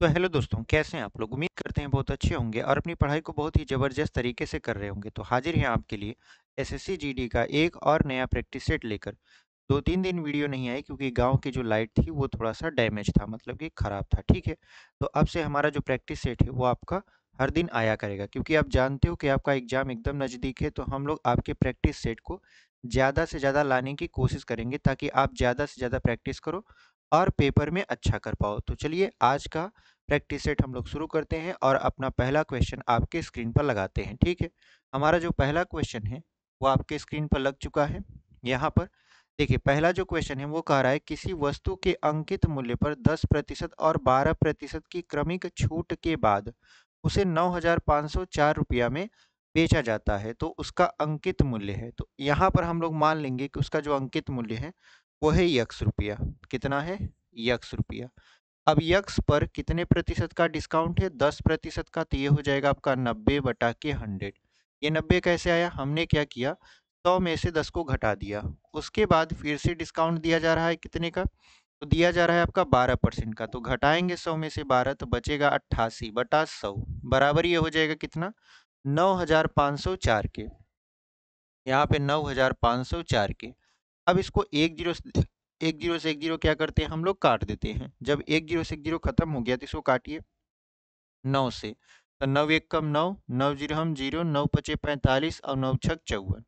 तो हेलो दोस्तों, कैसे हैं आप लोग? उम्मीद करते हैं बहुत अच्छे होंगे और अपनी पढ़ाई को बहुत ही ज़बरदस्त तरीके से कर रहे होंगे। तो हाजिर हैं आपके लिए एसएससी जीडी का एक और नया प्रैक्टिस सेट लेकर। 2-3 दिन वीडियो नहीं आई क्योंकि गाँव की जो लाइट थी वो थोड़ा-सा डैमेज था, मतलब कि खराब था, ठीक है? तो अब से हमारा जो प्रैक्टिस सेट है वो आपका हर दिन आया करेगा, क्योंकि आप जानते हो कि आपका एग्ज़ाम एकदम नज़दीक है। तो हम लोग आपके प्रैक्टिस सेट को ज़्यादा से ज़्यादा लाने की कोशिश करेंगे ताकि आप ज़्यादा से ज़्यादा प्रैक्टिस करो और पेपर में अच्छा कर पाओ। तो चलिए आज का प्रैक्टिस सेट हम लोग शुरू करते हैं और अपना पहला क्वेश्चन आपके स्क्रीन पर लगाते हैं, ठीक है? हमारा जो पहला क्वेश्चन है वो आपके स्क्रीन पर लग चुका है। यहाँ पर देखिए, पहला जो क्वेश्चन है वो कह रहा है किसी वस्तु के अंकित मूल्य पर 10% और 12% की क्रमिक छूट के बाद उसे 9,504 रुपया में बेचा जाता है, तो उसका अंकित मूल्य है। तो यहाँ पर हम लोग मान लेंगे कि उसका जो अंकित मूल्य है वो है यक्स रुपया। कितना है? यक्स रुपया। अब यक्स पर कितने प्रतिशत का डिस्काउंट है? 10% का। तो ये हो जाएगा आपका 90/100। ये 90 कैसे आया? हमने क्या किया, 100 में से 10 को घटा दिया। उसके बाद फिर से डिस्काउंट दिया जा रहा है कितने का? तो दिया जा रहा है आपका 12% का। तो घटाएंगे 100 में से 12, तो बचेगा 88/100, बराबर ये हो जाएगा कितना? 9,504 के। यहाँ पे 9,504 के। अब इसको एक जीरो से एक जीरो क्या करते हैं हम लोग? काट देते हैं। जब एक जीरो से एक जीरो खत्म हो गया तो इसको काटिए 9 से। तो 9 एक कम 9, 9 जीरो हम जीरो, 9 पचे 45 और 9 छक 54।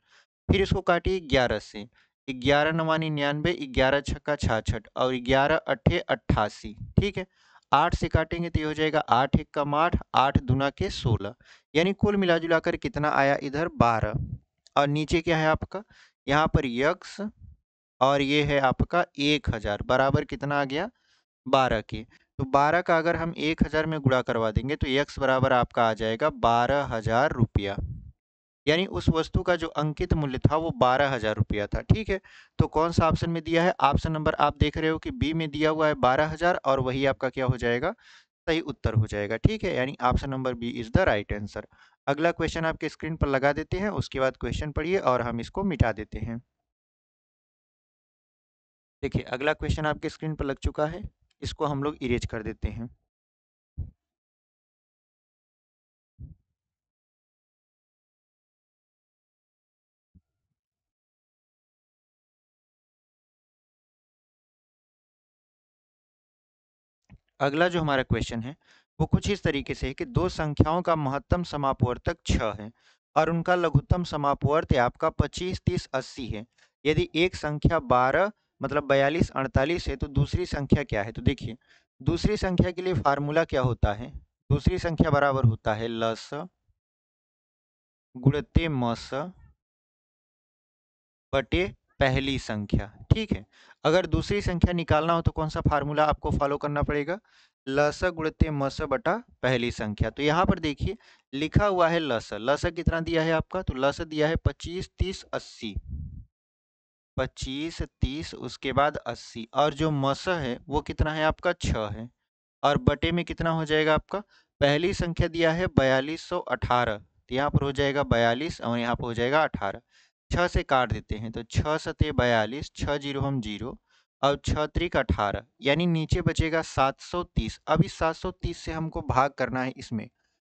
फिर इसको काटिए 11 से। 11 नवानी 99, 11 छक्का 66 और 11 अट्ठे 88। ठीक है। 8 से काटेंगे तो ये हो जाएगा 8 एक कम 8, 8 दूना के 16। यानी कुल मिला जुला कर कितना आया इधर? 12। और नीचे क्या है आपका? यहाँ पर यक्स और ये है आपका 1000, बराबर कितना आ गया? 12 के। तो 12 का अगर हम 1000 में गुणा करवा देंगे तो यक्स बराबर आपका आ जाएगा 12,000 रुपया। यानी उस वस्तु का जो अंकित मूल्य था वो 12,000 रुपया था, ठीक है? तो कौन सा ऑप्शन में दिया है? ऑप्शन नंबर आप देख रहे हो कि बी में दिया हुआ है 12,000, और वही आपका क्या हो जाएगा? सही उत्तर हो जाएगा, ठीक है? यानी option number B is the right answer. अगला क्वेश्चन आपके स्क्रीन पर लगा देते हैं, उसके बाद क्वेश्चन पढ़िए और हम इसको मिटा देते हैं। देखिए, अगला क्वेश्चन आपके स्क्रीन पर लग चुका है, इसको हम लोग इरेज कर देते हैं। अगला जो हमारा क्वेश्चन है वो कुछ इस तरीके से है कि दो संख्याओं का महत्तम समापवर्तक 6 है और उनका लघुत्तम समापवर्त आपका 25, 30, 80 है। यदि एक संख्या 12 मतलब 42, 48 है तो दूसरी संख्या क्या है? तो देखिए, दूसरी संख्या के लिए फार्मूला क्या होता है? दूसरी संख्या बराबर होता है लस गुणित मस बटे पहली संख्या, ठीक है? अगर दूसरी संख्या निकालना हो तो कौन सा फार्मूला आपको फॉलो करना पड़ेगा? लस गुणित मस बटा पहली संख्या। तो यहाँ पर देखिए, लिखा हुआ है लस। लस कितना दिया है आपका? तो लस दिया है 25, 30, 80। 25, 30, उसके बाद 80, और जो मस है वो कितना है आपका? 6 है। और बटे में कितना हो जाएगा आपका? पहली संख्या दिया है 4218, तो यहाँ पर हो जाएगा 42 और यहाँ पर हो जाएगा 18। 6 से काट देते हैं तो 6 सते 42, 6 जीरो हम जीरो और 6 त्रिक 18, यानी नीचे बचेगा 730। अब इस 730 से हमको भाग करना है इसमें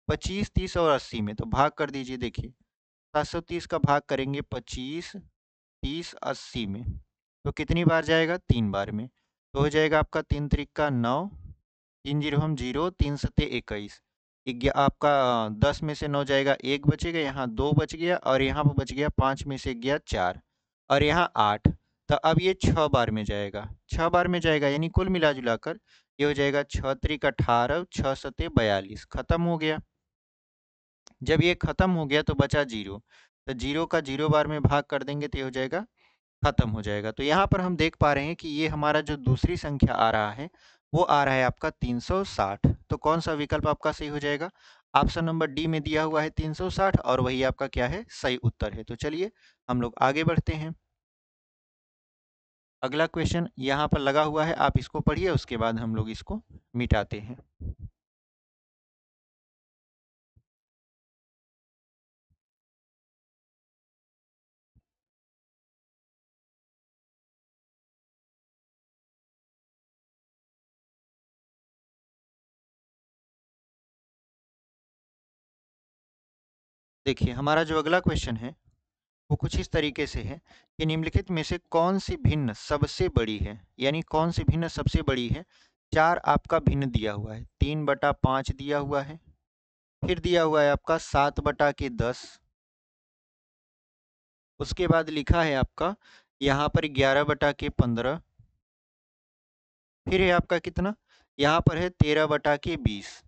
25, 30 और 80 में, तो भाग कर दीजिए। देखिए, 730 का भाग करेंगे 25, 30, 80 में, तो कितनी बार जाएगा? 3 बार में। तो हो जाएगा आपका 3 त्रिक का 9, 3 जीरो हम जीरो, 3 सत्ते 21। आपका 10 में से 9 जाएगा, 1 बचेगा, यहाँ 2 बच गया और यहाँ पर बच गया 5 में से गया 4 और यहाँ 8। तो अब ये 6 बार में जाएगा, 6 बार में जाएगा, यानी कुल मिला जुला कर ये हो जाएगा 6 त्रिक 18, 6 सत्ते 42, खत्म हो गया। जब ये खत्म हो गया तो बचा जीरो, तो जीरो का जीरो बार में भाग कर देंगे तो ये हो जाएगा, खत्म हो जाएगा। तो यहाँ पर हम देख पा रहे हैं कि ये हमारा जो दूसरी संख्या आ रहा है वो आ रहा है आपका 360। तो कौन सा विकल्प आपका सही हो जाएगा? ऑप्शन नंबर डी में दिया हुआ है 360 और वही आपका क्या है? सही उत्तर है। तो चलिए हम लोग आगे बढ़ते हैं। अगला क्वेश्चन यहाँ पर लगा हुआ है, आप इसको पढ़िए, उसके बाद हम लोग इसको मिटाते हैं। देखिए हमारा जो अगला क्वेश्चन है वो कुछ इस तरीके से है कि निम्नलिखित में से कौन सी भिन्न सबसे बड़ी है, यानी कौन सी भिन्न सबसे बड़ी है। 4 आपका भिन्न दिया हुआ है, 3/5 दिया हुआ है, फिर दिया हुआ है आपका 7/10, उसके बाद लिखा है आपका यहाँ पर 11/15, फिर है आपका कितना, यहाँ पर है 13/20।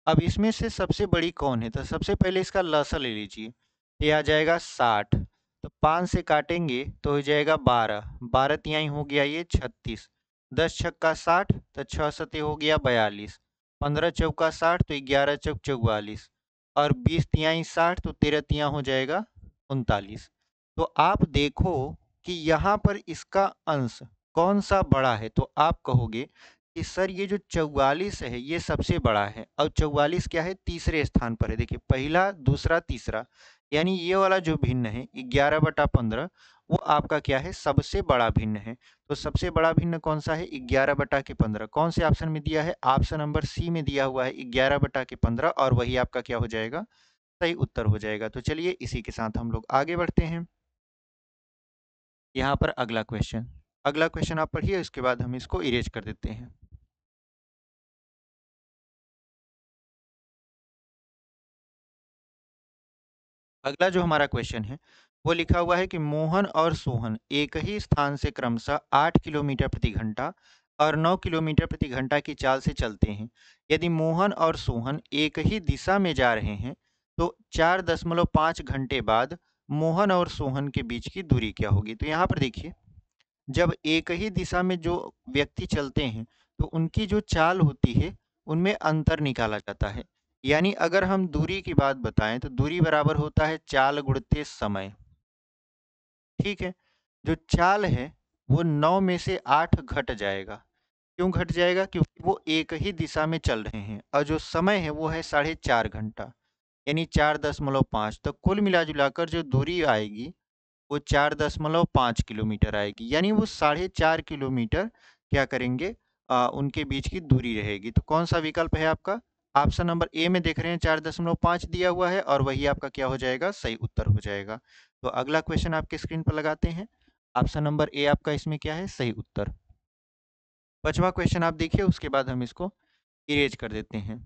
अब इसमें से सबसे बड़ी कौन है, तो सबसे पहले इसका लसा ले लीजिए, ये आ जाएगा 60, तो 5 से काटेंगे तो हो जाएगा 12, 12 तिहाई हो गया ये 36, 10 छक्का 60, तो 6 सते हो गया 42, 15 चौका 60, तो 11 चौक 44, और 20 तिहाई 60, तो 13 तिया हो जाएगा 39। तो आप देखो कि यहाँ पर इसका अंश कौन सा बड़ा है, तो आप कहोगे कि सर ये जो 44 है ये सबसे बड़ा है, और 44 क्या है, तीसरे स्थान पर है। देखिए पहला दूसरा तीसरा, यानी ये वाला जो भिन्न है 11/15 वो आपका क्या है, सबसे बड़ा भिन्न है। तो सबसे बड़ा भिन्न कौन सा है, 11/15। कौन से ऑप्शन में दिया है, ऑप्शन नंबर सी में दिया हुआ है 11/15, और वही आपका क्या हो जाएगा, सही उत्तर हो जाएगा। तो चलिए इसी के साथ हम लोग आगे बढ़ते हैं। यहाँ पर अगला क्वेश्चन आप पढ़िए, उसके बाद हम इसको इरेज कर देते हैं। अगला जो हमारा क्वेश्चन है वो लिखा हुआ है कि मोहन और सोहन एक ही स्थान से क्रमशः 8 किलोमीटर प्रति घंटा और 9 किलोमीटर प्रति घंटा की चाल से चलते हैं। यदि मोहन और सोहन एक ही दिशा में जा रहे हैं तो 4.5 घंटे बाद मोहन और सोहन के बीच की दूरी क्या होगी। तो यहाँ पर देखिए, जब एक ही दिशा में जो व्यक्ति चलते हैं तो उनकी जो चाल होती है उनमें अंतर निकाला जाता है। यानी अगर हम दूरी की बात बताएं तो दूरी बराबर होता है चाल गुणित समय। ठीक है, जो चाल है वो 9 में से 8 घट जाएगा। क्यों घट जाएगा, क्योंकि वो एक ही दिशा में चल रहे हैं, और जो समय है वो है 4.5 घंटा, यानी 4.5। तो कुल मिला जुलाकर जो दूरी आएगी वो 4.5 किलोमीटर आएगी, यानी वो 4.5 किलोमीटर क्या करेंगे, उनके बीच की दूरी रहेगी। तो कौन सा विकल्प है आपका, ऑप्शन नंबर ए में देख रहे हैं 4.5 दिया हुआ है, और वही आपका क्या हो जाएगा, सही उत्तर हो जाएगा। तो अगला क्वेश्चन आपके स्क्रीन पर लगाते हैं, ऑप्शन नंबर ए आपका इसमें क्या है, सही उत्तर। 5वां क्वेश्चन आप देखिए, उसके बाद हम इसको इरेज कर देते हैं।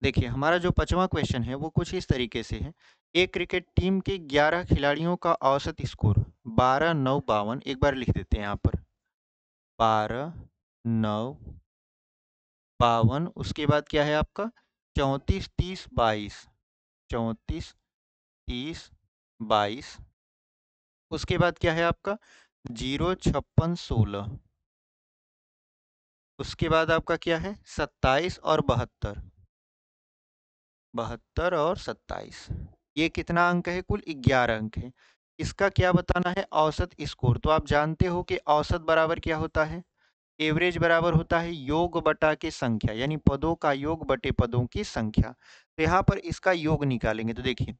देखिए हमारा जो 5वां क्वेश्चन है वो कुछ इस तरीके से है। एक क्रिकेट टीम के 11 खिलाड़ियों का औसत स्कोर 12-9-52, एक बार लिख देते हैं यहाँ पर 12-9-52, उसके बाद क्या है आपका 34-30-22, 34-30-22, उसके बाद क्या है आपका 0-56-16, उसके बाद आपका क्या है 27 और 72, 72 और 27, ये कितना अंक है, कुल 11 अंक है। इसका क्या बताना है, औसत स्कोर। तो आप जानते हो कि औसत बराबर क्या होता है, एवरेज बराबर होता है योग बटा के संख्या, यानी पदों का योग बटे पदों की संख्या। तो यहाँ पर इसका योग निकालेंगे तो देखिए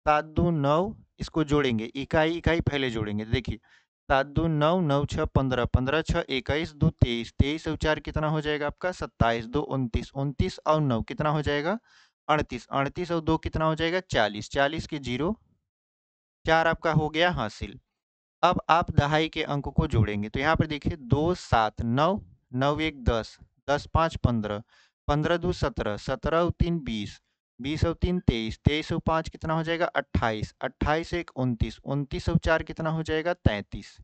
7 2 9, इसको जोड़ेंगे, इकाई इकाई पहले जोड़ेंगे। तो देखिए 7 2 9, 9 6 15, 15 6 21, 2 23, 23 और 4 कितना हो जाएगा आपका 27, 2 29, 29 और 9 कितना हो जाएगा 38, 38 और 2 कितना हो जाएगा 40, 40 के 0, 4 आपका हो गया हासिल। अब आप दहाई के अंक को जोड़ेंगे तो यहाँ पर देखिए 2 7 9, 9 1 10, 10 5 15, 15 2 17, 17 और 3 20, 20 और 3 23, 23 और 5 कितना हो जाएगा 28, 28 1 29, 29 और 4 कितना हो जाएगा 33।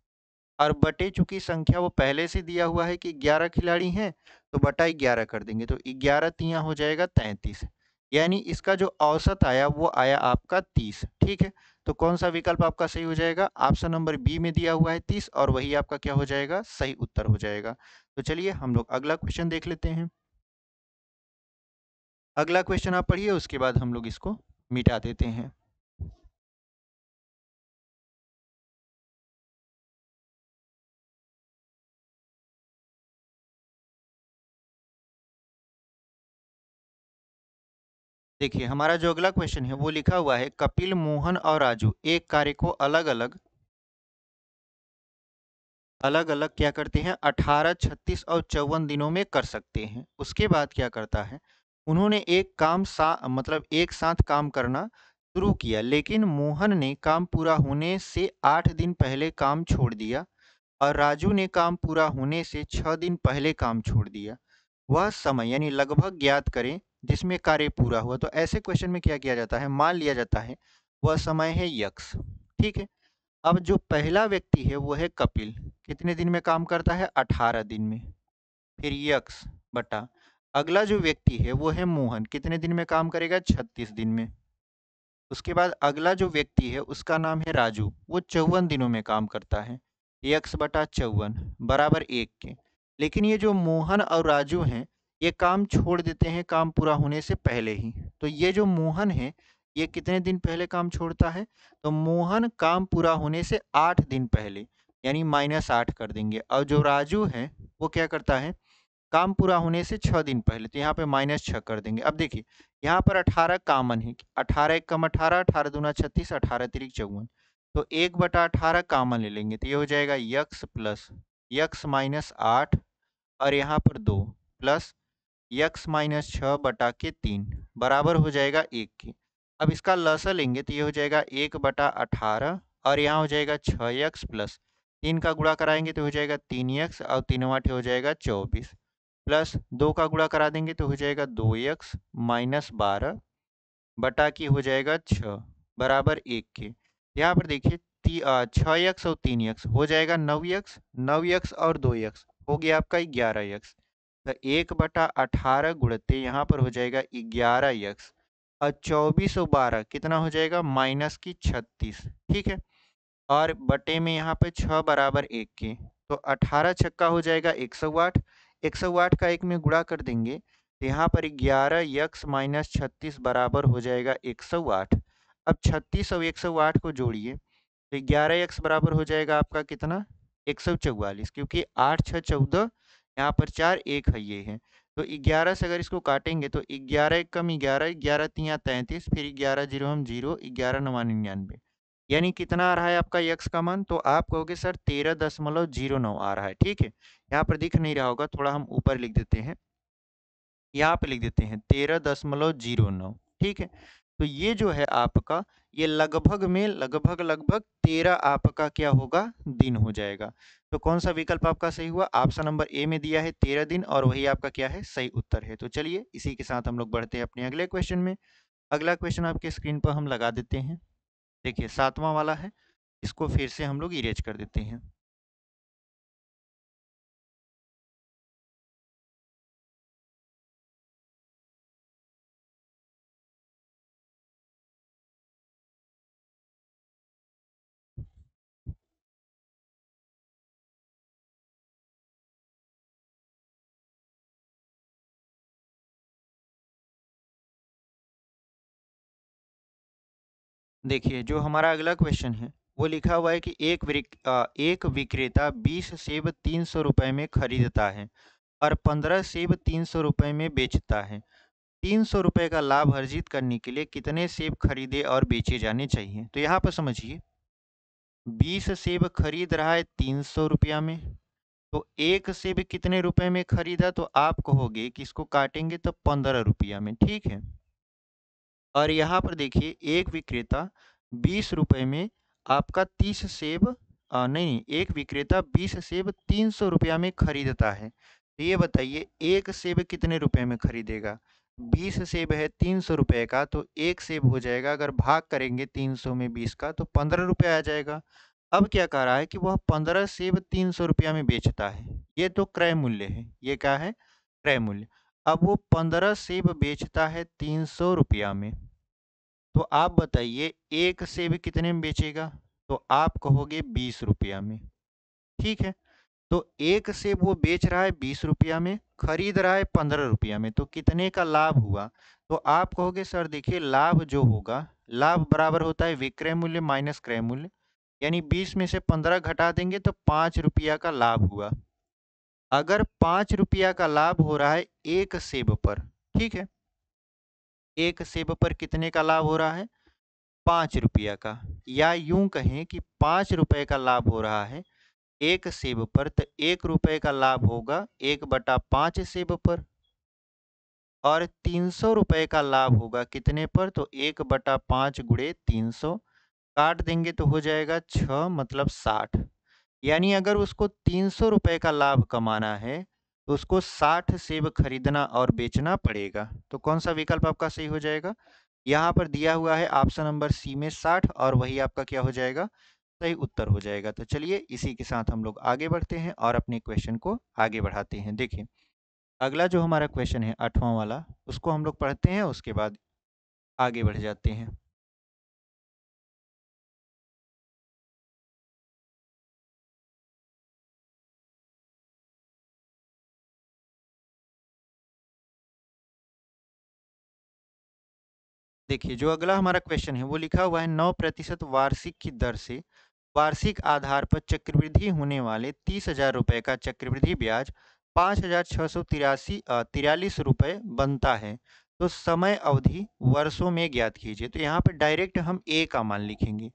और बटे चूंकि संख्या वो पहले से दिया हुआ है कि 11 खिलाड़ी हैं तो बटा 11 कर देंगे, तो 11 तिया हो जाएगा 33, यानी इसका जो औसत आया वो आया आपका 30। ठीक है, तो कौन सा विकल्प आपका सही हो जाएगा, ऑप्शन नंबर बी में दिया हुआ है 30, और वही आपका क्या हो जाएगा, सही उत्तर हो जाएगा। तो चलिए हम लोग अगला क्वेश्चन देख लेते हैं। अगला क्वेश्चन आप पढ़िए, उसके बाद हम लोग इसको मिटा देते हैं। देखिए हमारा जो अगला क्वेश्चन है वो लिखा हुआ है कपिल, मोहन और राजू एक कार्य को अलग अलग अलग अलग क्या करते हैं 18, 36 और 54 दिनों में कर सकते हैं। उसके बाद क्या करता है, उन्होंने मतलब एक साथ काम करना शुरू किया, लेकिन मोहन ने काम पूरा होने से 8 दिन पहले काम छोड़ दिया और राजू ने काम पूरा होने से 6 दिन पहले काम छोड़ दिया। वह समय यानी लगभग ज्ञात करें जिसमें कार्य पूरा हुआ। तो ऐसे क्वेश्चन में क्या किया जाता है, मान लिया जाता है वह समय है यक्स। ठीक है। अब जो पहला व्यक्ति है वो है कपिल, कितने दिन में काम करता है, 18 दिन में। फिर यक्स बटा अगला जो व्यक्ति है वो है मोहन, कितने दिन में काम करेगा, 36 दिन में। उसके बाद अगला जो व्यक्ति है उसका नाम है राजू, वो 54 दिनों में काम करता है। यक्स बटा 54 बराबर 1 के। लेकिन ये जो मोहन और राजू हैं ये काम छोड़ देते हैं काम पूरा होने से पहले ही। तो ये जो मोहन है ये कितने दिन पहले काम छोड़ता है, तो मोहन काम पूरा होने से 8 दिन पहले, यानी -8 कर देंगे। और जो राजू है वो क्या करता है, काम पूरा होने से 6 दिन पहले, तो यहाँ पे -6 कर देंगे। अब देखिए यहाँ पर 18 कॉमन है, 18 एक कम 18, 18 दूना 36, 18 तिरिक 54। तो 1/18 कॉमन ले लेंगे तो ये हो जाएगा यक्स प्लस यक्स -8 और यहाँ पर 2 प्लस यक्स -6/3 बराबर हो जाएगा 1 के। अब इसका लसा लेंगे तो ये हो जाएगा 1/18 और यहाँ हो जाएगा 6x प्लस 3 का गुणा कराएंगे तो हो जाएगा 3x और 3 हो जाएगा 24 प्लस 2 का गुणा करा देंगे तो हो जाएगा 2x -12 बटा की हो जाएगा 6 बराबर 1 के। यहाँ पर देखिए 6x और 3x हो जाएगा 9x, 9x और 2x हो गया आपका 11x। तो 1/18 गुणते यहाँ पर हो जाएगा 11x और 24 और 12 कितना हो जाएगा -36। ठीक है। और बटे में यहाँ पे 6 बराबर 1 के, तो 18 छक्का हो जाएगा 108, 108 का 1 में गुणा कर देंगे तो यहाँ पर 11x -36 बराबर हो जाएगा 108। अब 36 और 108 को जोड़िए तो 11x बराबर हो जाएगा आपका कितना, 144, क्योंकि 8 6 14, यहाँ पर 4 1 है ये है। तो 11 से अगर इसको काटेंगे तो 11 एक कम 11, 11 तिया 33, फिर 11 जीरो हम 0, 11 नवा 99, यानी कितना आ रहा है आपका यक्स का मान, तो आप कहोगे सर 13.09 आ रहा है। ठीक है। यहाँ पर दिख नहीं रहा होगा, थोड़ा हम ऊपर लिख देते हैं, यहाँ पे लिख देते हैं 13.09। ठीक है। तो ये जो है आपका ये लगभग में लगभग 13 आपका क्या होगा, दिन हो जाएगा। तो कौन सा विकल्प आपका सही हुआ, ऑप्शन नंबर ए में दिया है 13 दिन और वही आपका क्या है, सही उत्तर है। तो चलिए इसी के साथ हम लोग बढ़ते हैं अपने अगले क्वेश्चन में। अगला क्वेश्चन आपके स्क्रीन पर हम लगा देते हैं। देखिए 7वां वाला है, इसको फिर से हम लोग इरेज कर देते हैं। देखिए जो हमारा अगला क्वेश्चन है वो लिखा हुआ है कि एक विक्रेता 20 सेब 300 रुपए में खरीदता है और 15 सेब 300 रुपए में बेचता है। 300 रुपए का लाभ अर्जित करने के लिए कितने सेब खरीदे और बेचे जाने चाहिए। तो यहाँ पर समझिए 20 सेब खरीद रहा है 300 रुपया में, तो एक सेब कितने रुपए में खरीदा, तो आप कहोगे कि इसको काटेंगे तो 15 रुपया में। ठीक है। और यहाँ पर देखिए एक विक्रेता 20 रुपए में आपका 30 सेब नहीं, एक विक्रेता 20 सेब 300 रुपया में खरीदता है। तो ये बताइए एक सेब कितने रुपए में खरीदेगा। 20 सेब है 300 रुपए का, तो एक सेब हो जाएगा, अगर भाग करेंगे 300 में 20 का तो 15 रुपये आ जाएगा। अब क्या कह रहा है कि वह 15 सेब 300 रुपया में बेचता है, ये तो क्रय मूल्य है, ये क्या है, क्रय मूल्य। अब वो 15 सेब बेचता है 300 रुपया में, तो आप बताइए एक सेब कितने में बेचेगा, तो आप कहोगे 20 रुपया में। ठीक है। तो एक सेब वो बेच रहा है 20 रुपया में, खरीद रहा है 15 रुपया में, तो कितने का लाभ हुआ, तो आप कहोगे सर देखिए लाभ जो होगा, लाभ बराबर होता है विक्रय मूल्य माइनस क्रय मूल्य, यानी 20 में से 15 घटा देंगे तो 5 रुपया का लाभ हुआ। अगर 5 रुपया का लाभ हो रहा है एक सेब पर, ठीक है, एक सेब पर कितने का लाभ हो रहा है, 5 रुपया का, या यूं कहें कि 5 रुपए का लाभ हो रहा है एक सेब पर, तो 1 रुपए का लाभ होगा 1/5 सेब पर। और 300 रुपए का लाभ होगा कितने पर, तो 1/5 गुणे 300, काट देंगे तो हो जाएगा 6 मतलब 60। यानी अगर उसको 300 रुपए का लाभ कमाना है तो उसको 60 सेब खरीदना और बेचना पड़ेगा। तो कौन सा विकल्प आपका सही हो जाएगा? यहाँ पर दिया हुआ है ऑप्शन नंबर सी में 60 और वही आपका क्या हो जाएगा, सही उत्तर हो जाएगा। तो चलिए इसी के साथ हम लोग आगे बढ़ते हैं और अपने क्वेश्चन को आगे बढ़ाते हैं। देखिए अगला जो हमारा क्वेश्चन है 8वां वाला, उसको हम लोग पढ़ते हैं, उसके बाद आगे बढ़ जाते हैं। देखिए जो अगला हमारा क्वेश्चन है वो लिखा हुआ है 9% वार्षिक की दर से वार्षिक आधार पर चक्रवृद्धि होने वाले 30,000 रुपए का चक्रवृद्धि ब्याज 5,643 रुपए बनता है। तो समय अवधि वर्षों में ज्ञात कीजिए। तो यहाँ पर डायरेक्ट हम ए का मान लिखेंगे।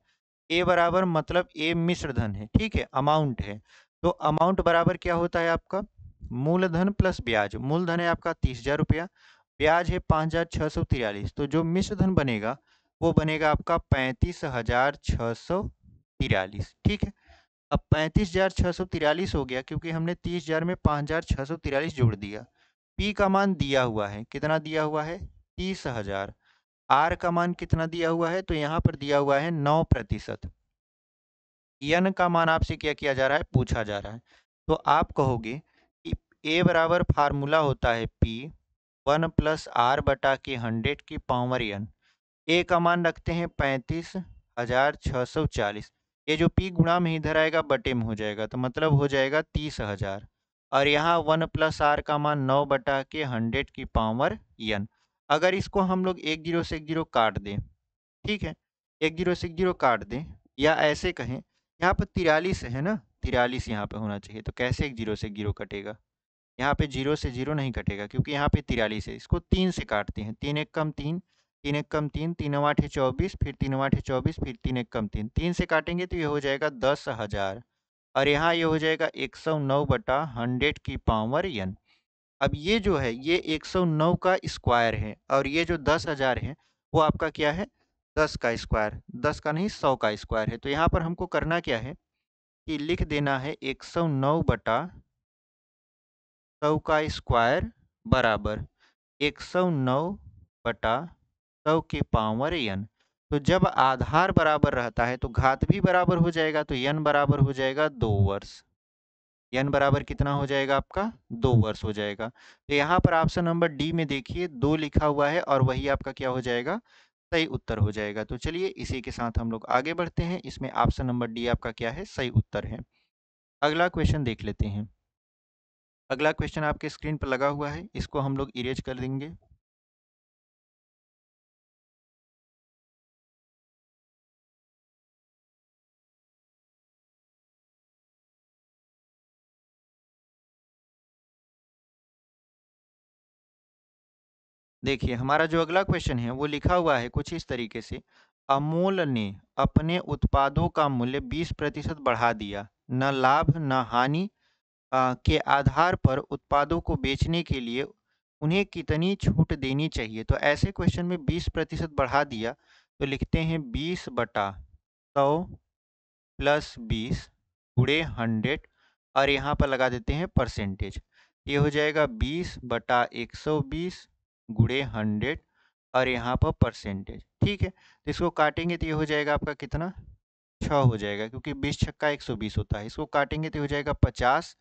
ए बराबर मतलब ए मिश्र धन है, ठीक है, अमाउंट है। तो अमाउंट बराबर क्या होता है आपका, मूलधन प्लस ब्याज। मूलधन है आपका 30,000 रुपया, ब्याज है 5,643। तो जो मिश्र धन बनेगा वो बनेगा आपका 35,643, ठीक है। अब 35,643 हो गया क्योंकि हमने 30,000 में 5,643 जोड़ दिया। पी का मान दिया हुआ है, कितना दिया हुआ है, 30,000। आर का मान कितना दिया हुआ है, तो यहाँ पर दिया हुआ है 9%। यन का मान आपसे क्या किया जा रहा है, पूछा जा रहा है। तो आप कहोगे कि ए बराबर फार्मूला होता है पी 1+r/100 की पावर n। ए का मान रखते हैं 35,640। ये जो पी गुणा में इधर आएगा बटे में हो जाएगा, तो मतलब हो जाएगा 30,000। और यहाँ 1+r का मान 9/100 की पावर n। अगर इसको हम लोग एक जीरो से एक जीरो काट दें, ठीक है, एक जीरो से एक जीरो काट दें, या ऐसे कहें यहाँ पर 43 है ना, 43 यहाँ पे होना चाहिए। तो कैसे एक जीरो से एक जीरो कटेगा, यहाँ पे जीरो से जीरो नहीं कटेगा क्योंकि यहाँ पे 43 है। इसको 3 से काटते हैं, 3 एक कम 3, 3 एक कम 3, 3 8 है 24, फिर 3 8 है 24, फिर 3 एक कम 3, 3 से काटेंगे तो ये हो जाएगा 10,000। और यहाँ ये हो जाएगा 109/100 की पावर n। अब ये जो है ये 109 का स्क्वायर है और ये जो 10,000 है वो आपका क्या है, 10 का स्क्वायर, 10 का नहीं 100 का स्क्वायर है। तो यहाँ पर हमको करना क्या है कि लिख देना है 109/100 का स्क्वायर बराबर 109/100 की पावर n। तो जब आधार बराबर रहता है तो घात भी बराबर हो जाएगा, तो n बराबर हो जाएगा 2 वर्ष। n बराबर कितना हो जाएगा आपका, 2 वर्ष हो जाएगा। तो यहाँ पर ऑप्शन नंबर डी में देखिए 2 लिखा हुआ है और वही आपका क्या हो जाएगा, सही उत्तर हो जाएगा। तो चलिए इसी के साथ हम लोग आगे बढ़ते हैं। इसमें ऑप्शन नंबर डी आपका क्या है, सही उत्तर है। अगला क्वेश्चन देख लेते हैं। अगला क्वेश्चन आपके स्क्रीन पर लगा हुआ है, इसको हम लोग इरेज कर देंगे। देखिए हमारा जो अगला क्वेश्चन है वो लिखा हुआ है कुछ इस तरीके से, अमूल ने अपने उत्पादों का मूल्य 20% बढ़ा दिया, न लाभ न हानि के आधार पर उत्पादों को बेचने के लिए उन्हें कितनी छूट देनी चाहिए। तो ऐसे क्वेश्चन में 20% बढ़ा दिया तो लिखते हैं 20/100 प्लस 20 गुणे 100 और यहाँ पर लगा देते हैं परसेंटेज। ये हो जाएगा 20/120 गुणे 100 और यहाँ पर परसेंटेज, ठीक है। तो इसको काटेंगे तो ये हो जाएगा आपका कितना, 6 हो जाएगा क्योंकि 20 छक्का 120 होता है। इसको काटेंगे तो हो जाएगा 50,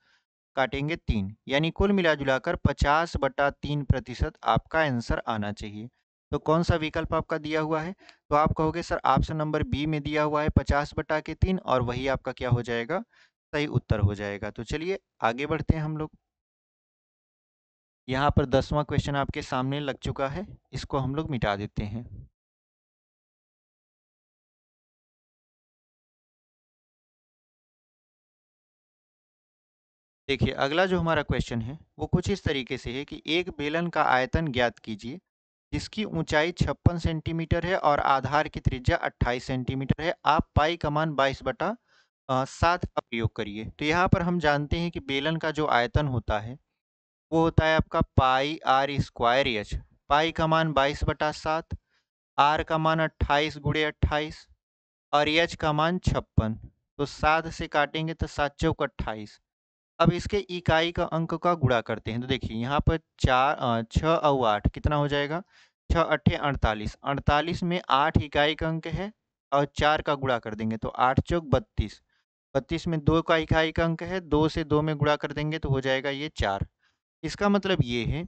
काटेंगे 3, यानी कुल मिला जुलाकर 50/3% आपका आंसर आना चाहिए। तो कौन सा विकल्प आपका दिया हुआ है, तो आप कहोगे सर ऑप्शन नंबर बी में दिया हुआ है 50/3 और वही आपका क्या हो जाएगा, सही उत्तर हो जाएगा। तो चलिए आगे बढ़ते हैं हम लोग। यहाँ पर 10वां क्वेश्चन आपके सामने लग चुका है, इसको हम लोग मिटा देते हैं। देखिए अगला जो हमारा क्वेश्चन है वो कुछ इस तरीके से है कि एक बेलन का आयतन ज्ञात कीजिए जिसकी ऊंचाई 56 सेंटीमीटर है और आधार की त्रिज्या 28 सेंटीमीटर है। आप पाई का मान 22/7 का प्रयोग करिए। तो यहाँ पर हम जानते हैं कि बेलन का जो आयतन होता है वो होता है आपका पाई आर स्क्वायर एच। पाई का मान 22/7, आर का मान 28 × 28 और एच का मान 56। तो 7 से काटेंगे तो 7 चौक 28। अब इसके इकाई का अंक का गुणा करते हैं। तो देखिए यहाँ पर 6 और 8 कितना हो जाएगा, 6 अट्ठे 48, 48 में 8 इकाई का अंक है और 4 का गुणा कर देंगे तो 8 चौक 32, 32 में 2 का इकाई का अंक है, 2 से 2 में गुणा कर देंगे तो हो जाएगा ये 4। इसका मतलब ये है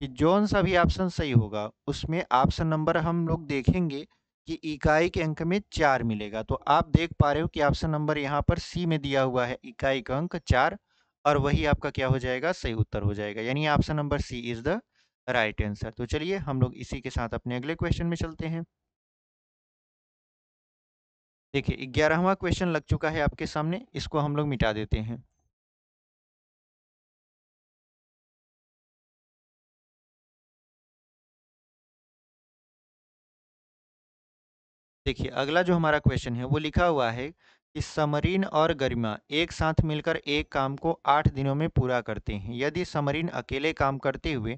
कि जौन सा भी ऑप्शन सही होगा उसमें ऑप्शन नंबर हम लोग देखेंगे कि इकाई के अंक में 4 मिलेगा। तो आप देख पा रहे हो कि ऑप्शन नंबर यहाँ पर सी में दिया हुआ है इकाई का अंक 4, और वही आपका क्या हो जाएगा, सही उत्तर हो जाएगा। यानी option number C is the right answer. तो चलिए हम लोग इसी के साथ अपने अगले क्वेश्चन में चलते हैं। देखिए 11वां क्वेश्चन लग चुका है आपके सामने, इसको हम लोग मिटा देते हैं। देखिए अगला जो हमारा क्वेश्चन है वो लिखा हुआ है कि समरीन और गरिमा एक साथ मिलकर एक काम को 8 दिनों में पूरा करते हैं। यदि समरीन अकेले काम करते हुए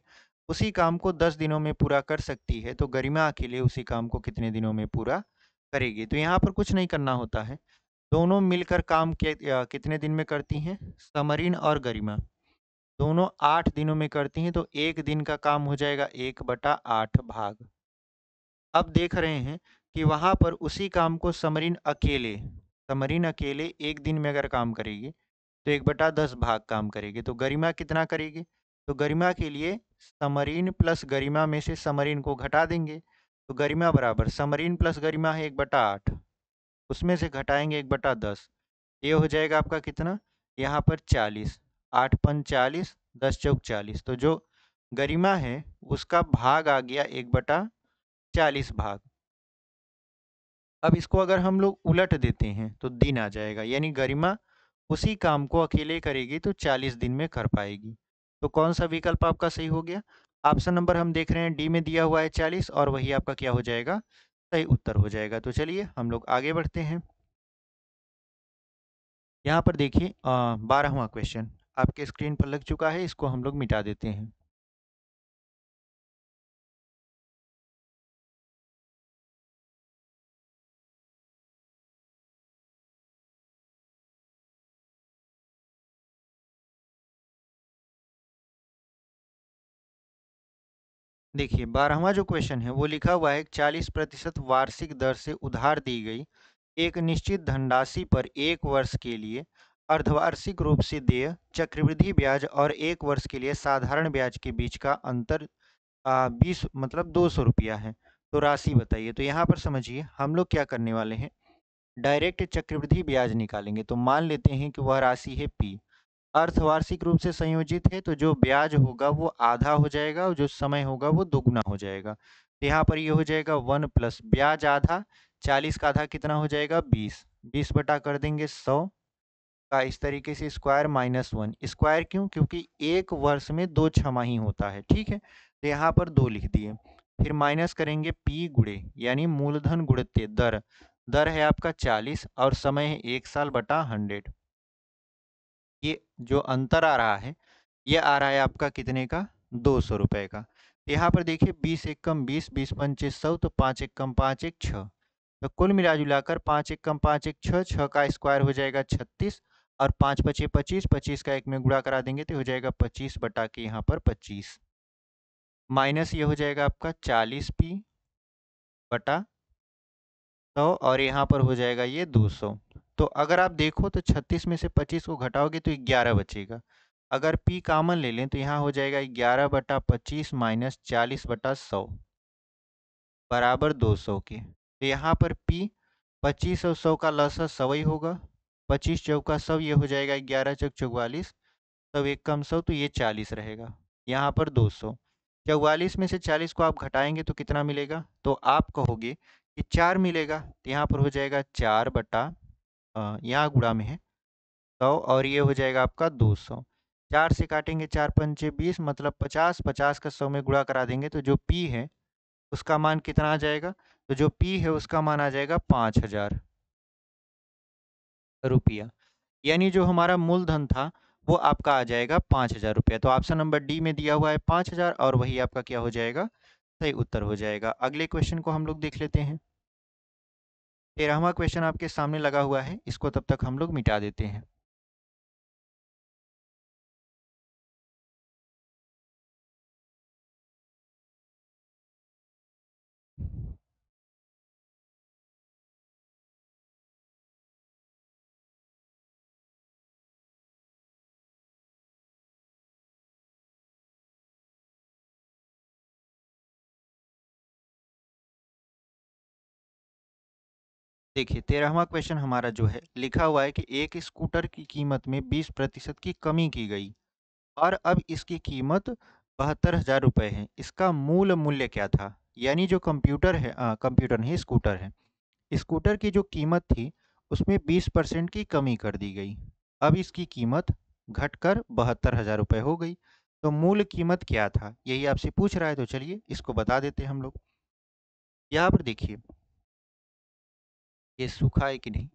उसी काम को 10 दिनों में पूरा कर सकती है तो गरिमा अकेले उसी काम को कितने दिनों में पूरा करेगी। तो यहाँ पर कुछ नहीं करना होता है, दोनों मिलकर काम कितने दिन में करती हैं, समरीन और गरिमा दोनों 8 दिनों में करती हैं। तो एक दिन का काम हो जाएगा 1/8 भाग। अब देख रहे हैं कि वहाँ पर उसी काम को समरीन अकेले एक दिन में अगर काम करेगी तो 1/10 भाग काम करेगी। तो गरिमा कितना करेगी, तो गरिमा के लिए समरीन प्लस गरिमा में से समरीन को घटा देंगे। तो गरिमा बराबर समरीन प्लस गरिमा है 1/8, उसमें से घटाएंगे 1/10, ये हो जाएगा आपका कितना, यहाँ पर 40, 8 पंच 40, 10 चौक 40। तो जो गरिमा है उसका भाग आ गया 1/40 भाग। अब इसको अगर हम लोग उलट देते हैं तो दिन आ जाएगा, यानी गरिमा उसी काम को अकेले करेगी तो 40 दिन में कर पाएगी। तो कौन सा विकल्प आपका सही हो गया, ऑप्शन नंबर हम देख रहे हैं डी में दिया हुआ है 40, और वही आपका क्या हो जाएगा, सही उत्तर हो जाएगा। तो चलिए हम लोग आगे बढ़ते हैं। यहाँ पर देखिए 12वां क्वेश्चन आपके स्क्रीन पर लग चुका है, इसको हम लोग मिटा देते हैं। देखिए 12वां जो क्वेश्चन है वो लिखा हुआ है 40% वार्षिक दर से उधार दी गई एक निश्चित धनराशि पर एक वर्ष के लिए अर्धवार्षिक रूप से देय चक्रवृद्धि ब्याज और एक वर्ष के लिए साधारण ब्याज के बीच का अंतर 20 मतलब 200 रुपया है। तो राशि बताइए। तो यहाँ पर समझिए हम लोग क्या करने वाले हैं, डायरेक्ट चक्रवृद्धि ब्याज निकालेंगे। तो मान लेते हैं कि वह राशि है पी, अर्धवार्षिक रूप से संयोजित है तो जो ब्याज होगा वो आधा हो जाएगा और जो समय होगा वो दोगुना हो जाएगा। तो यहाँ पर ये हो जाएगा 1 प्लस ब्याज आधा, 40 का आधा कितना हो जाएगा 20, 20 बटा कर देंगे 100 का, इस तरीके से स्क्वायर -1। स्क्वायर क्यों, क्योंकि एक वर्ष में 2 छमाही होता है, ठीक है। तो यहाँ पर 2 लिख दिए, फिर माइनस करेंगे पी गुणे यानी मूलधन गुणित दर, दर है आपका 40 और समय है 1 साल बटा 100। ये जो अंतर आ रहा है ये आ रहा है आपका कितने का, 200 रुपए का। यहाँ पर देखिए 20 एक कम 20, 20 पंचे 100, तो 5 एक कम 5 एक 6, तो कुल मिला जुलाकर 5 एक कम 5 एक 6, 6 का स्क्वायर हो जाएगा 36 और 5 पचे 25, 25 का एक में गुणा करा देंगे तो हो जाएगा 25 बटा के यहाँ पर 25, माइनस ये हो जाएगा आपका 40p बटा 100 और यहाँ पर हो जाएगा ये 200। तो अगर आप देखो तो 36 में से 25 को घटाओगे तो 11 बचेगा। अगर p कॉमन ले लें तो यहाँ हो जाएगा 11/25 माइनस 40/100 बराबर 200 के। तो यहाँ पर p 25 और 100 का लसा 100 ही होगा, 25 चौका 100, ये हो जाएगा 11 चौक 44, 100 एक कम 100 तो ये 40 रहेगा, यहाँ पर 200। 44 में से 40 को आप घटाएंगे तो कितना मिलेगा, तो आप कहोगे कि 4 मिलेगा। तो यहाँ पर हो जाएगा 4 बटा यहाँ गुणा में है 100 और ये हो जाएगा आपका 200। 4 से काटेंगे 4 पंचे 20 मतलब 50, 50 का 100 में गुणा करा देंगे तो जो p है उसका मान कितना आ जाएगा, तो जो p है उसका मान आ जाएगा 5000 रुपया। यानी जो हमारा मूलधन था वो आपका आ जाएगा 5,000 रुपया। तो ऑप्शन नंबर डी में दिया हुआ है 5,000 और वही आपका क्या हो जाएगा, सही उत्तर हो जाएगा। अगले क्वेश्चन को हम लोग देख लेते हैं। 13वां क्वेश्चन आपके सामने लगा हुआ है, इसको तब तक हम लोग मिटा देते हैं। देखिए 13वां क्वेश्चन हमारा जो है लिखा हुआ है कि एक स्कूटर की कीमत में 20% की कमी की गई और अब इसकी कीमत 72,000 रुपये है। इसका मूल मूल्य क्या था? यानी जो कंप्यूटर है, कंप्यूटर नहीं, स्कूटर है, स्कूटर की जो कीमत थी उसमें 20% की कमी कर दी गई। अब इसकी कीमत घटकर 72,000 रुपये हो गई। तो मूल कीमत क्या था, यही आपसे पूछ रहा है। तो चलिए इसको बता देते हैं हम लोग। यहाँ पर देखिए ये सूखा है कि नहीं।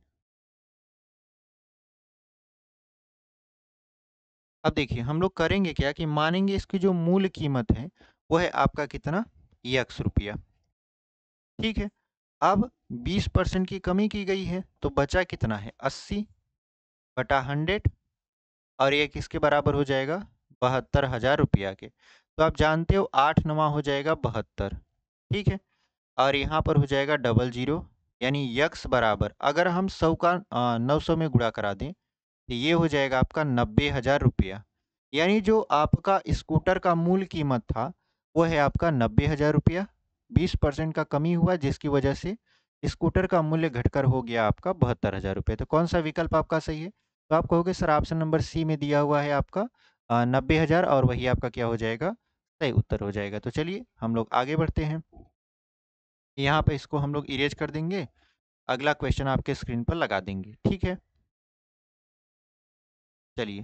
अब देखिए हम लोग करेंगे क्या कि मानेंगे इसकी जो मूल कीमत है वो है आपका कितना, यक्स रुपया। ठीक है। अब 20% की कमी की गई है तो बचा कितना है, 80/100 और ये किसके बराबर हो जाएगा, 72,000 रुपया के। तो आप जानते हो 8 नवा हो जाएगा 72। ठीक है। और यहाँ पर हो जाएगा डबल जीरो, यानी यक्स बराबर अगर हम 100 का 900 में गुणा करा दें तो ये हो जाएगा आपका 90,000 रुपया। यानी जो आपका स्कूटर का मूल कीमत था वो है आपका 90,000 रुपया। 20% का कमी हुआ जिसकी वजह से स्कूटर का मूल्य घटकर हो गया आपका 72,000 रुपये। तो कौन सा विकल्प आपका सही है? तो आप कहोगे सर ऑप्शन नंबर सी में दिया हुआ है आपका 90,000 और वही आपका क्या हो जाएगा, सही उत्तर हो जाएगा। तो चलिए हम लोग आगे बढ़ते हैं। यहाँ पे इसको हम लोग इरेज कर देंगे, अगला क्वेश्चन आपके स्क्रीन पर लगा देंगे। ठीक है। चलिए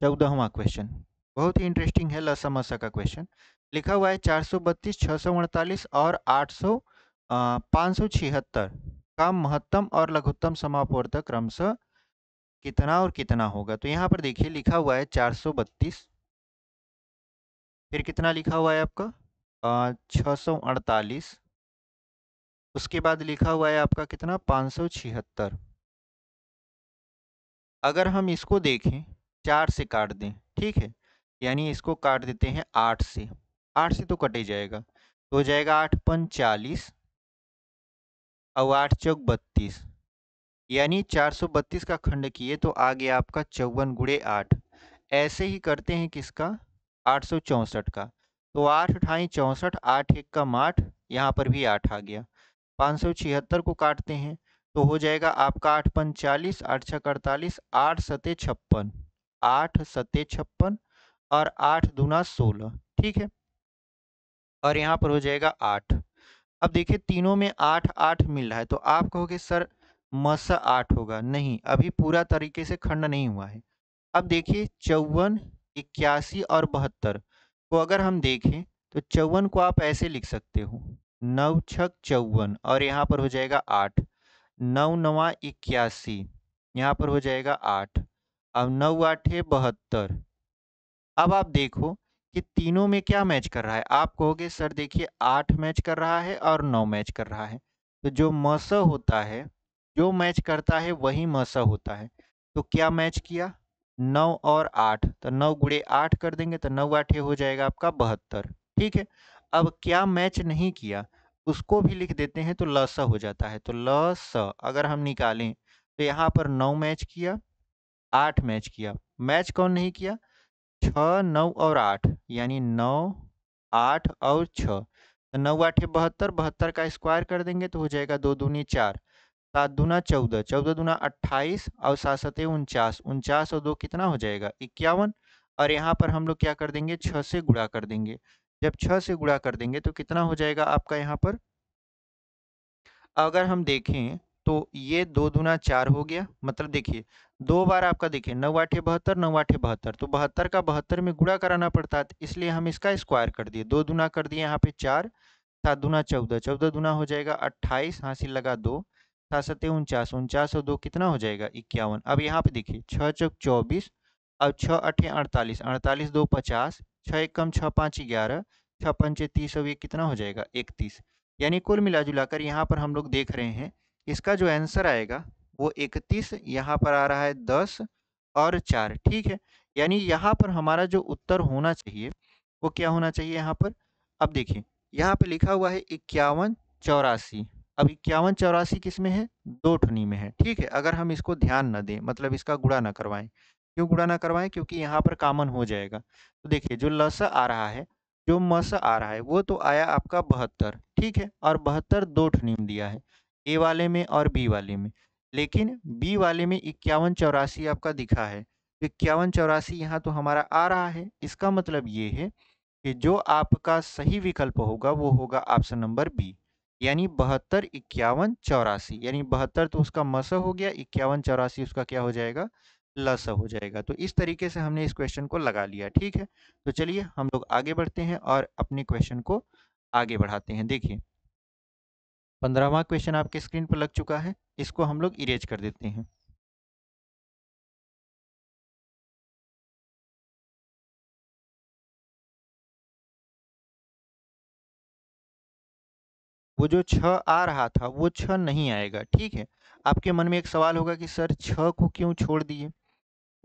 14वां क्वेश्चन बहुत ही इंटरेस्टिंग है, लसा का क्वेश्चन। लिखा हुआ है 432, 648 और 800 576 का महत्तम और लघुत्तम समापवर्तक क्रमशः कितना और कितना होगा। तो यहाँ पर देखिए लिखा हुआ है 432, फिर कितना लिखा हुआ है आपका 648, उसके बाद लिखा हुआ है आपका कितना 576। अगर हम इसको देखें 4 से काट दें, ठीक है, यानी इसको काट देते हैं 8 से, 8 से तो कट ही जाएगा, तो हो जाएगा 8 पंच 40 और 8 चौक 32, यानी 432 का खंड किए तो आ गया आपका 54 गुणे 8। ऐसे ही करते हैं किसका, 864 का। तो 8 अठाई 64, 8 एक कम 8, यहाँ पर भी 8 आ गया। 576 को काटते हैं तो हो जाएगा आपका 8 पंच 40, 8 छक 48, 8 सते 56, 8 सते 56 और 8 दूना 16। ठीक है। और यहाँ पर हो जाएगा 8। अब देखिए तीनों में 8 8 मिल रहा है तो आप कहोगे सर मस 8 होगा, नहीं, अभी पूरा तरीके से खंड नहीं हुआ है। अब देखिए 54, 81 और 72 को अगर हम देखें तो 54 को आप ऐसे लिख सकते हो, 9 छक 54 और यहाँ पर हो जाएगा 8, 9 नवा 81, यहाँ पर हो जाएगा 8, अब 9 आठे 72। अब आप देखो कि तीनों में क्या मैच कर रहा है, आप कहोगे सर देखिए 8 मैच कर रहा है और 9 मैच कर रहा है। तो जो मस होता है, जो मैच करता है वही मस होता है। तो क्या मैच किया, 9 और 8, तो 9 गुणे 8 कर देंगे तो 9 आठे हो जाएगा आपका 72। ठीक है। अब क्या मैच नहीं किया उसको भी लिख देते हैं तो लस हो जाता है। तो लस अगर हम निकालें तो यहाँ पर 9 मैच किया, 8 मैच किया, मैच कौन नहीं किया, 6 9 और 8, यानी 9 8 और 6, तो 9 आठे 72, 72 का स्क्वायर कर देंगे तो हो जाएगा 2 दूनी 4, 7 दूना 14, 14 दूना 28 और 7 सते 49, 49 और 2 कितना हो जाएगा 51। और यहाँ पर हम लोग क्या कर देंगे 6 से गुणा कर देंगे। जब 6 से गुणा कर देंगे तो कितना हो जाएगा आपका यहाँ पर, अगर हम देखें तो ये 2 दूना 4 हो गया, मतलब देखिए 2 बार आपका देखिए 9 आठे 72, 9 आठे 72, तो 72 का 72 में गुणा कराना पड़ता है, इसलिए हम इसका स्क्वायर कर दिए, 2 दूना कर दिए यहाँ पे 4, 7 दूना 14, 14 दूना हो जाएगा 28, हासिल लगा 2, सात सत्ते 49, 49 और 2 कितना हो जाएगा 51। अब यहाँ पे देखिए 6 चौक 24, अब 6 अठे 48, 48 2 50, 6 एक कम 6 5 11, 6 पंचे 30, अब ये कितना हो जाएगा 31। यानी कुल मिला जुलाकर यहाँ पर हम लोग देख रहे हैं इसका जो आंसर आएगा वो 31, यहाँ पर आ रहा है 10 और 4, ठीक है। यानी यहाँ पर हमारा जो उत्तर होना चाहिए वो क्या होना चाहिए यहाँ पर। अब देखिए यहाँ पे लिखा हुआ है 5184। अब 5184 किस में है, दो ठनी में है, ठीक है। अगर हम इसको ध्यान न दें, मतलब इसका गुणा ना करवाएं, क्यों गुणा ना करवाएं, क्योंकि यहाँ पर कॉमन हो जाएगा। तो देखिए जो लस आ रहा है, जो मस आ रहा है, वो तो आया आपका 72, ठीक है। और 72 दो ठनी में दिया है, ए वाले में और बी वाले में। लेकिन बी वाले में 5184 आपका दिखा है, 5184 यहाँ तो हमारा आ रहा है। इसका मतलब ये है कि जो आपका सही विकल्प होगा वो होगा ऑप्शन नंबर बी, यानी 72 51 84। यानी 72 तो उसका मस हो गया, 51 84 उसका क्या हो जाएगा, लस हो जाएगा। तो इस तरीके से हमने इस क्वेश्चन को लगा लिया, ठीक है। तो चलिए हम लोग आगे बढ़ते हैं और अपने क्वेश्चन को आगे बढ़ाते हैं। देखिए 15वां क्वेश्चन आपके स्क्रीन पर लग चुका है, इसको हम लोग इरेज कर देते हैं। वो जो 6 आ रहा था वो 6 नहीं आएगा, ठीक है। आपके मन में एक सवाल होगा कि सर 6 को क्यों छोड़ दिए।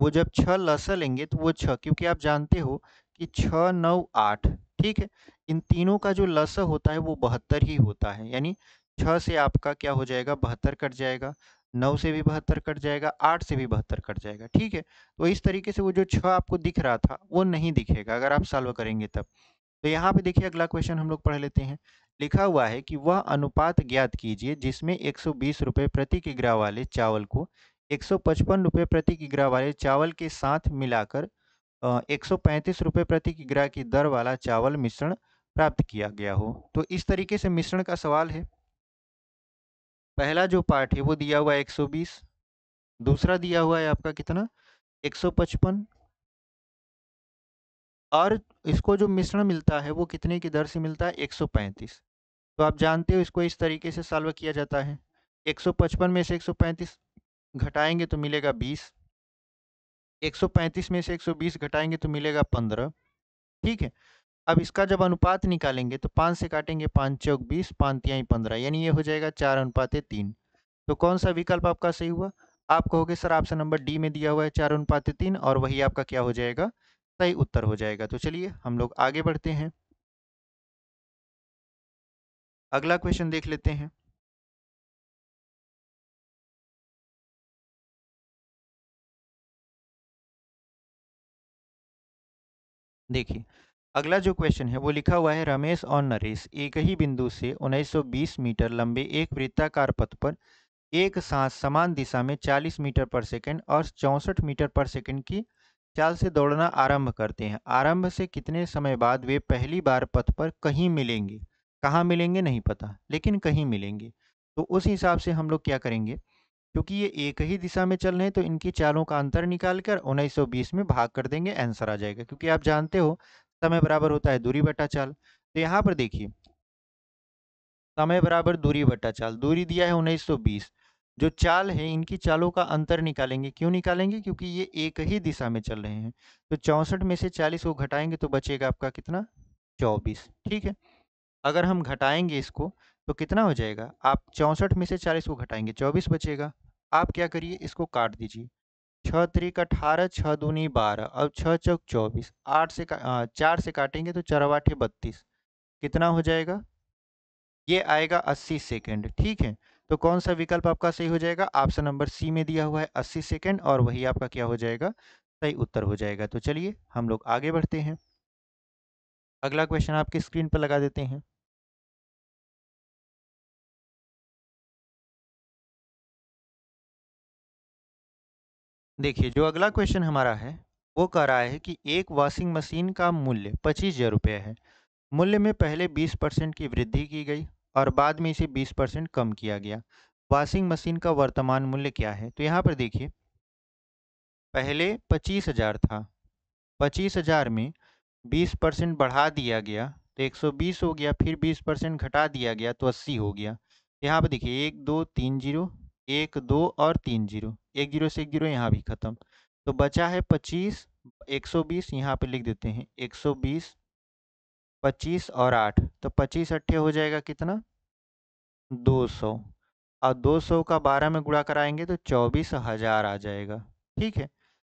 वो जब 6 लसा लेंगे तो वो 6, क्योंकि आप जानते हो कि 6 9 8, ठीक है। इन तीनों का जो लसा होता है वो 72 ही होता है। यानी 6 से आपका क्या हो जाएगा, 72 कट जाएगा, 9 से भी 72 कट जाएगा, 8 से भी 72 कट जाएगा, ठीक है। तो इस तरीके से वो जो 6 आपको दिख रहा था वो नहीं दिखेगा अगर आप सॉल्व करेंगे तब। तो यहाँ पे देखिए अगला क्वेश्चन हम लोग पढ़ लेते हैं। लिखा हुआ है कि वह अनुपात ज्ञात कीजिए जिसमें 120 रुपये प्रति किग्रा वाले चावल को 155 रुपये प्रति किग्रा वाले चावल के साथ मिलाकर 135 रुपये प्रति किग्रा की दर वाला चावल मिश्रण प्राप्त किया गया हो। तो इस तरीके से मिश्रण का सवाल है। पहला जो पार्ट है वो दिया हुआ है 120, दूसरा दिया हुआ है आपका कितना 155, और इसको जो मिश्रण मिलता है वो कितने की दर से मिलता है 135। तो आप जानते हो इसको इस तरीके से सॉल्व किया जाता है। 155 में से 135 घटाएंगे तो मिलेगा 20, 135 में से 120 घटाएंगे तो मिलेगा 15, ठीक है। अब इसका जब अनुपात निकालेंगे तो 5 से काटेंगे, 5 चौक 20, 5 तिहाई 15, यानी ये हो जाएगा 4:3। तो कौन सा विकल्प आपका सही हुआ। आप कहोगे सर ऑप्शन नंबर डी में दिया हुआ है 4:3, और वही आपका क्या हो जाएगा, सही उत्तर हो जाएगा। तो चलिए हम लोग आगे बढ़ते हैं, अगला क्वेश्चन देख लेते हैं। देखिए अगला जो क्वेश्चन है वो लिखा हुआ है, रमेश और नरेश एक ही बिंदु से 1920 मीटर लंबे एक वृत्ताकार पथ पर एक साथ समान दिशा में 40 मीटर पर सेकंड और 64 मीटर पर सेकंड की चाल से दौड़ना आरंभ करते हैं। आरंभ से कितने समय बाद वे पहली बार पथ पर कहीं मिलेंगे। कहाँ मिलेंगे नहीं पता, लेकिन कहीं मिलेंगे। तो उस हिसाब से हम लोग क्या करेंगे, क्योंकि ये एक ही दिशा में चल रहे हैं तो इनकी चालों का अंतर निकाल कर 1920 में भाग कर देंगे, आंसर आ जाएगा। क्योंकि आप जानते हो समय बराबर होता है दूरी बटा चाल। तो यहाँ पर देखिए समय बराबर दूरी बटा चाल, दूरी दिया है 1920, जो चाल है इनकी चालों का अंतर निकालेंगे। क्यों निकालेंगे, क्योंकि ये एक ही दिशा में चल रहे हैं। तो 64 में से 40 को घटाएंगे तो बचेगा आपका कितना 24, ठीक है। अगर हम घटाएंगे इसको तो कितना हो जाएगा, आप 64 में से 40 को घटाएंगे 24 बचेगा। आप क्या करिए इसको काट दीजिए, 6 त्रिक 18, 6 दूनी 12, अब 6 चौक 24, 4 से काटेंगे तो 4 आठे 32, कितना हो जाएगा, ये आएगा 80 सेकेंड, ठीक है। तो कौन सा विकल्प आपका सही हो जाएगा, ऑप्शन नंबर सी में दिया हुआ है 80 सेकेंड, और वही आपका क्या हो जाएगा, सही उत्तर हो जाएगा। तो चलिए हम लोग आगे बढ़ते हैं, अगला क्वेश्चन आपकी स्क्रीन पर लगा देते हैं। देखिए जो अगला क्वेश्चन हमारा है वो कह रहा है कि एक वॉशिंग मशीन का मूल्य 25,000 रुपये है। मूल्य में पहले 20% की वृद्धि की गई और बाद में इसे 20% कम किया गया। वॉशिंग मशीन का वर्तमान मूल्य क्या है। तो यहाँ पर देखिए पहले 25,000 था, 25,000 में 20% बढ़ा दिया गया तो 120 हो गया, फिर 20% घटा दिया गया तो 80 हो गया। यहाँ पर देखिए 1 2 3 0, 1 2 और 3 जीरो, एक जीरो से एक जीरो यहाँ भी खत्म। तो बचा है 25, 120 यहाँ पे लिख देते हैं, 120, 25 और 8, तो 25 अट्ठे हो जाएगा कितना, 200। और 200 का 12 में गुणा कराएंगे तो 24,000 आ जाएगा। ठीक है,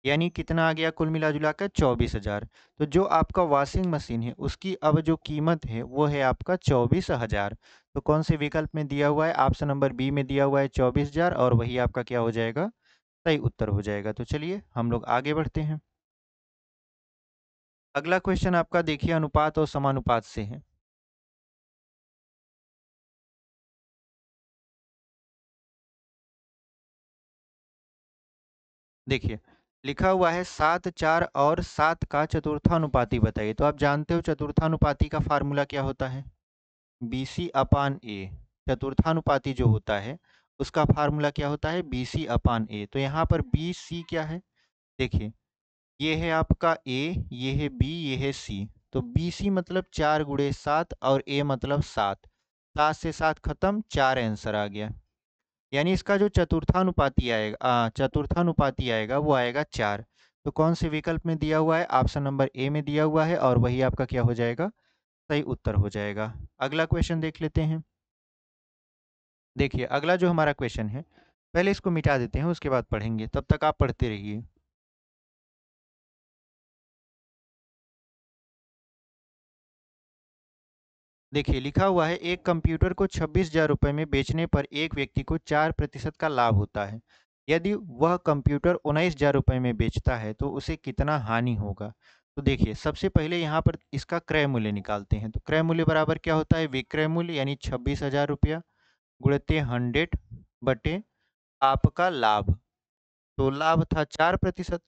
यानी कितना आ गया कुल मिला जुला कर, 24,000। तो जो आपका वॉशिंग मशीन है उसकी अब जो कीमत है वो है आपका 24,000। तो कौन से विकल्प में दिया हुआ है, ऑप्शन नंबर बी में दिया हुआ है 24,000, और वही आपका क्या हो जाएगा, सही उत्तर हो जाएगा। तो चलिए हम लोग आगे बढ़ते हैं। अगला क्वेश्चन आपका देखिए अनुपात और समानुपात से है। देखिए लिखा हुआ है 7 4 और 7 का चतुर्थानुपाती बताइए। तो आप जानते हो चतुर्थानुपाती का फार्मूला क्या होता है, बी सी अपान ए। चतुर्थानुपाती जो होता है उसका फार्मूला क्या होता है, बी सी अपान ए। तो यहाँ पर बी सी क्या है, देखिए ये है आपका ए, ये है बी, ये है सी। तो बी सी मतलब 4 × 7 और ए मतलब 7। 7 से 7 खत्म, 4 आंसर आ गया। यानी इसका जो चतुर्थानुपाती आएगा वो आएगा 4। तो कौन से विकल्प में दिया हुआ है, ऑप्शन नंबर ए में दिया हुआ है, और वही आपका क्या हो जाएगा, सही उत्तर हो जाएगा। अगला क्वेश्चन देख लेते हैं। देखिए अगला जो हमारा क्वेश्चन है, पहले इसको मिटा देते हैं उसके बाद पढ़ेंगे, तब तक आप पढ़ते रहिए। देखिए लिखा हुआ है एक कंप्यूटर को 26,000 रुपये में बेचने पर एक व्यक्ति को 4% का लाभ होता है। यदि वह कंप्यूटर 19,000 रुपये में बेचता है तो उसे कितना हानि होगा। तो देखिए सबसे पहले यहाँ पर इसका क्रय मूल्य निकालते हैं। तो क्रय मूल्य बराबर क्या होता है, विक्रय मूल्य यानी 26,000 रुपया गुणित 100 बटे आपका लाभ। तो लाभ था 4%।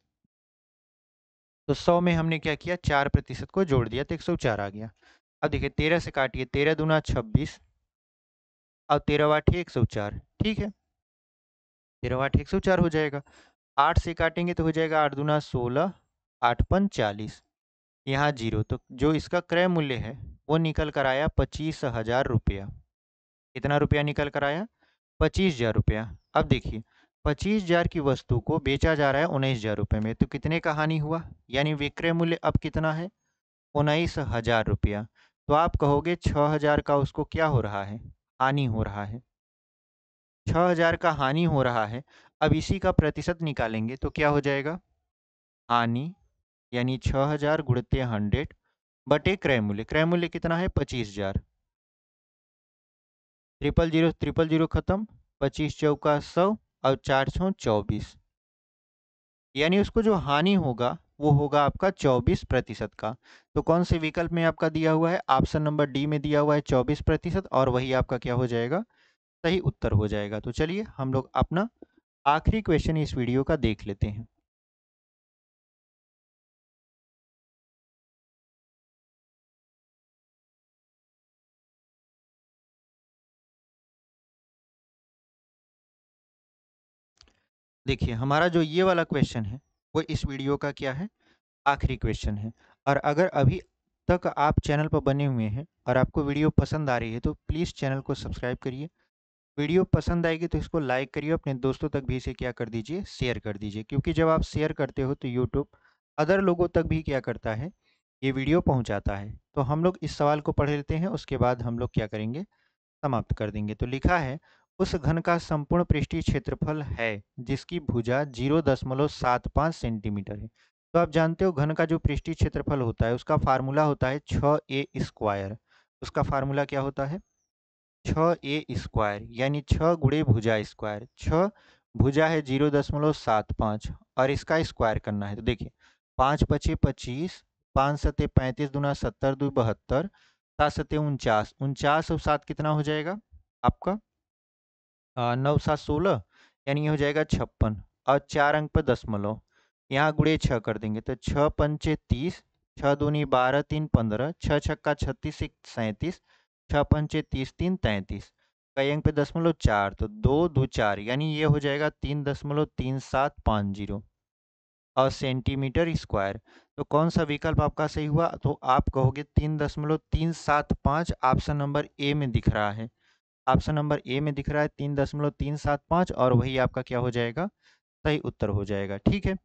तो 100 में हमने क्या किया, 4% को जोड़ दिया तो 104 आ गया। अब देखिए 13 से काटिए, 13 दूना 26 और 13 आठे 104। ठीक है, 13 आठे 104 हो जाएगा। 8 से काटेंगे तो हो जाएगा 8 दूना 16, 8 पन 40, यहाँ जीरो। तो जो इसका क्रय मूल्य है वो निकल कर आया 25,000 रुपया। कितना रुपया निकल कर आया, 25,000 रुपया। अब देखिए 25,000 की वस्तु को बेचा जा रहा है 19,000 रुपये में, तो कितने का हानि हुआ, यानी विक्रय मूल्य अब कितना है, 19,000 रुपया। तो आप कहोगे 6,000 का उसको क्या हो रहा है, हानि हो रहा है। 6,000 का हानि हो रहा है। अब इसी का प्रतिशत निकालेंगे तो क्या हो जाएगा, हानि यानी 6,000 गुणित 100 बटे क्रय मूल्य। क्रय मूल्य कितना है, 25,000। ट्रिपल जीरो ट्रिपल जीरो खत्म, 25 चौका 100 और 4 छो 24, यानी उसको जो हानि होगा वो होगा आपका 24% का। तो कौन से विकल्प में आपका दिया हुआ है, ऑप्शन नंबर डी में दिया हुआ है 24%, और वही आपका क्या हो जाएगा, सही उत्तर हो जाएगा। तो चलिए हम लोग अपना आखिरी क्वेश्चन इस वीडियो का देख लेते हैं। देखिए हमारा जो ये वाला क्वेश्चन है वो इस वीडियो का क्या है, आखिरी क्वेश्चन है। और अगर अभी तक आप चैनल पर बने हुए हैं और आपको वीडियो पसंद आ रही है तो प्लीज़ चैनल को सब्सक्राइब करिए। वीडियो पसंद आएगी तो इसको लाइक करिए, अपने दोस्तों तक भी इसे क्या कर दीजिए, शेयर कर दीजिए, क्योंकि जब आप शेयर करते हो तो यूट्यूब अदर लोगों तक भी क्या करता है, ये वीडियो पहुंचाता है। तो हम लोग इस सवाल को पढ़ लेते हैं, उसके बाद हम लोग क्या करेंगे, समाप्त कर देंगे। तो लिखा है उस घन का संपूर्ण पृष्ठीय क्षेत्रफल है जिसकी भुजा 0.75 सेंटीमीटर है। तो आप जानते हो घन का जो पृष्ठीय क्षेत्रफल होता है उसका फार्मूला होता है 6a²। उसका फार्मूला क्या होता है, 6a² यानी 6 गुणे भुजा स्क्वायर। 6 भुजा है 0.75 और इसका स्क्वायर करना है। तो देखिए 5 पचे 25, 5 सते 35 दूना 70 दू 72, 7 सते 49, 49 और 7 कितना हो जाएगा आपका, 9 7 16, यानी ये हो जाएगा 56। और 4 अंक पर दशमलव, यहाँ गुणे 6 कर देंगे तो 6 पंचे 30, 6 दूनी 12, 3 15, 6 छक्का 36, 1 37, 6 पंचे 30, 3 33, कई अंक पे दशमलव 4, तो 2 2 4, यानी ये हो जाएगा 3.3750 और सेंटीमीटर स्क्वायर। तो कौन सा विकल्प आपका सही हुआ, तो आप कहोगे 3.375 ऑप्शन नंबर ए में दिख रहा है। ऑप्शन नंबर ए में दिख रहा है 3.375 और वही आपका क्या हो जाएगा, सही उत्तर हो जाएगा। ठीक है,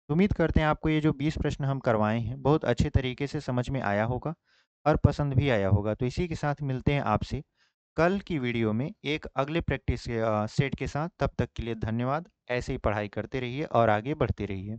उम्मीद करते हैं आपको ये जो 20 प्रश्न हम करवाए हैं बहुत अच्छे तरीके से समझ में आया होगा और पसंद भी आया होगा। तो इसी के साथ मिलते हैं आपसे कल की वीडियो में एक अगले प्रैक्टिस सेट के साथ। तब तक के लिए धन्यवाद। ऐसे ही पढ़ाई करते रहिए और आगे बढ़ते रहिए।